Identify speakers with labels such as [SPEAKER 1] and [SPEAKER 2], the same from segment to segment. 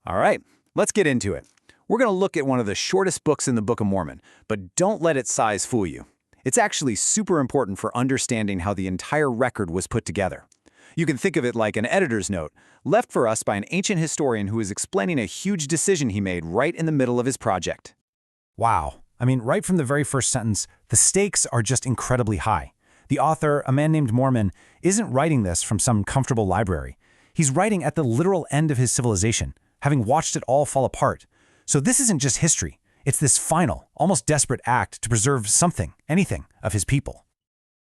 [SPEAKER 1] All right, let's get into it. We're going to look at one of the shortest books in the Book of Mormon, but don't let its size fool you. It's actually super important for understanding how the entire record was put together. You can think of it like an editor's note, left for us by an ancient historian who is explaining a huge decision he made right in the middle of his project.
[SPEAKER 2] Wow. I mean, right from the very first sentence, the stakes are just incredibly high. The author, a man named Mormon, isn't writing this from some comfortable library. He's writing at the literal end of his civilization, having watched it all fall apart. So this isn't just history. It's this final, almost desperate act to preserve something, anything, of his people.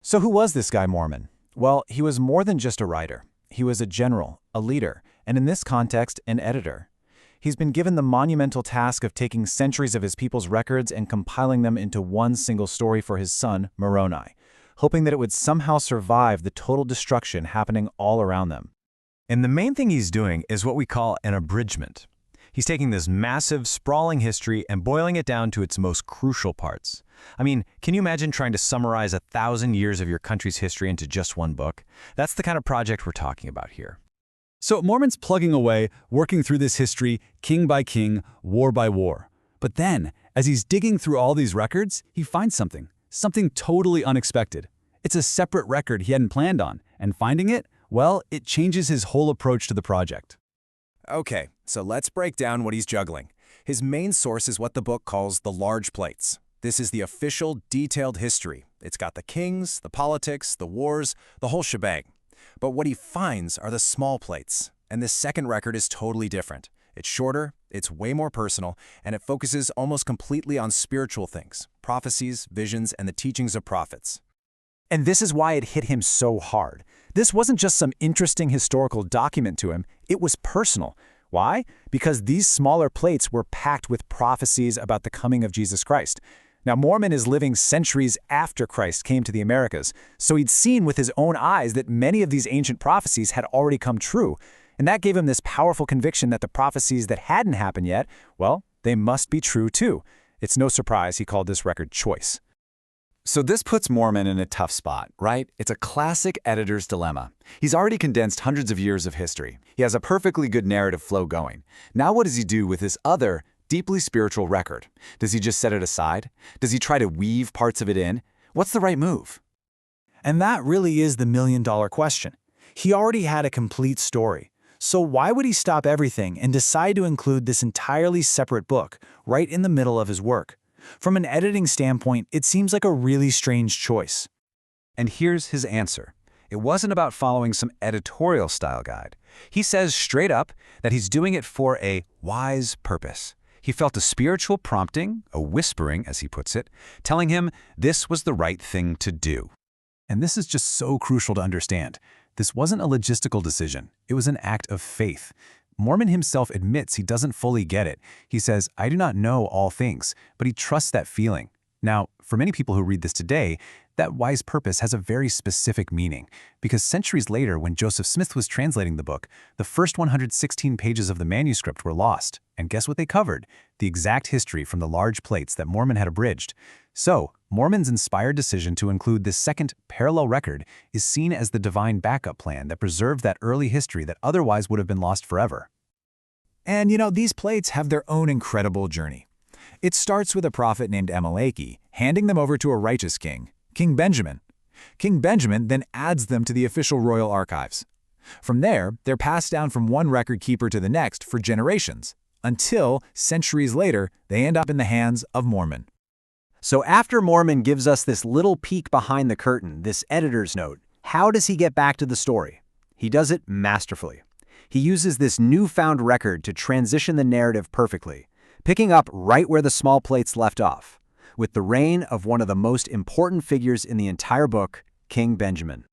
[SPEAKER 1] So who was this guy Mormon? Well, he was more than just a writer. He was a general, a leader, and in this context, an editor. He's been given the monumental task of taking centuries of his people's records and compiling them into one single story for his son, Moroni, hoping that it would somehow survive the total destruction happening all around them. And the main thing he's doing is what we call an abridgment. He's taking this massive, sprawling history and boiling it down to its most crucial parts. I mean, can you imagine trying to summarize 1,000 years of your country's history into just one book? That's the kind of project we're talking about here.
[SPEAKER 3] So Mormon's plugging away, working through this history, king by king, war by war. But then, as he's digging through all these records, he finds something totally unexpected. It's a separate record he hadn't planned on, and finding it, well, it changes his whole approach to the project.
[SPEAKER 4] Okay, so let's break down what he's juggling. His main source is what the book calls the large plates. This is the official, detailed history. It's got the kings, the politics, the wars, the whole shebang. But what he finds are the small plates, and this second record is totally different. It's shorter, it's way more personal, and it focuses almost completely on spiritual things, prophecies, visions, and the teachings of prophets.
[SPEAKER 1] And this is why it hit him so hard. This wasn't just some interesting historical document to him, it was personal. Why? Because these smaller plates were packed with prophecies about the coming of Jesus Christ. Now, Mormon is living centuries after Christ came to the Americas, so he'd seen with his own eyes that many of these ancient prophecies had already come true. And that gave him this powerful conviction that the prophecies that hadn't happened yet, well, they must be true too. It's no surprise he called this record choice.
[SPEAKER 5] So this puts Mormon in a tough spot, right? It's a classic editor's dilemma. He's already condensed hundreds of years of history. He has a perfectly good narrative flow going. Now what does he do with this other, deeply spiritual record? Does he just set it aside? Does he try to weave parts of it in? What's the right move?
[SPEAKER 2] And that really is the million-dollar question. He already had a complete story. So why would he stop everything and decide to include this entirely separate book right in the middle of his work? From an editing standpoint, it seems like a really strange choice.
[SPEAKER 5] And here's his answer. It wasn't about following some editorial style guide. He says straight up that he's doing it for a wise purpose. He felt a spiritual prompting, a whispering, as he puts it, telling him this was the right thing to do.
[SPEAKER 3] And this is just so crucial to understand. This wasn't a logistical decision. It was an act of faith. Mormon himself admits he doesn't fully get it. He says, I do not know all things, but he trusts that feeling. Now, for many people who read this today, that wise purpose has a very specific meaning, because centuries later, when Joseph Smith was translating the book, the first 116 pages of the manuscript were lost. And guess what they covered? The exact history from the large plates that Mormon had abridged. So, Mormon's inspired decision to include this second parallel record is seen as the divine backup plan that preserved that early history that otherwise would have been lost forever.
[SPEAKER 1] And these plates have their own incredible journey. It starts with a prophet named Amaleki handing them over to a righteous king, King Benjamin. King Benjamin then adds them to the official royal archives. From there, they're passed down from one record keeper to the next for generations, until, centuries later, they end up in the hands of Mormon. So after Mormon gives us this little peek behind the curtain, this editor's note, how does he get back to the story? He does it masterfully. He uses this newfound record to transition the narrative perfectly, picking up right where the small plates left off, with the reign of one of the most important figures in the entire book, King Benjamin.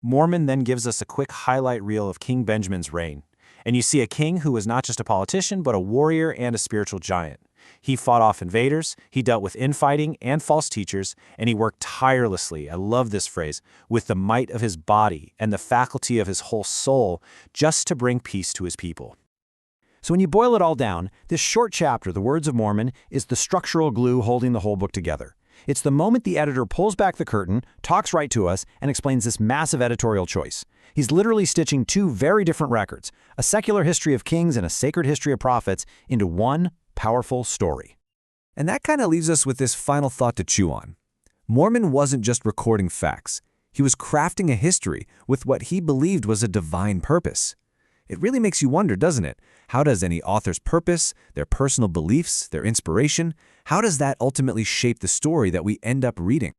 [SPEAKER 1] Mormon then gives us a quick highlight reel of King Benjamin's reign, and you see a king who was not just a politician, but a warrior and a spiritual giant. He fought off invaders, he dealt with infighting and false teachers, and he worked tirelessly, I love this phrase, with the might of his body and the faculty of his whole soul, just to bring peace to his people. So when you boil it all down, this short chapter, the Words of Mormon, is the structural glue holding the whole book together.
[SPEAKER 2] It's the moment the editor pulls back the curtain, talks right to us, and explains this massive editorial choice. He's literally stitching two very different records, a secular history of kings and a sacred history of prophets, into one powerful story.
[SPEAKER 3] And that kind of leaves us with this final thought to chew on. Mormon wasn't just recording facts. He was crafting a history with what he believed was a divine purpose. It really makes you wonder, doesn't it? How does any author's purpose, their personal beliefs, their inspiration, how does that ultimately shape the story that we end up reading?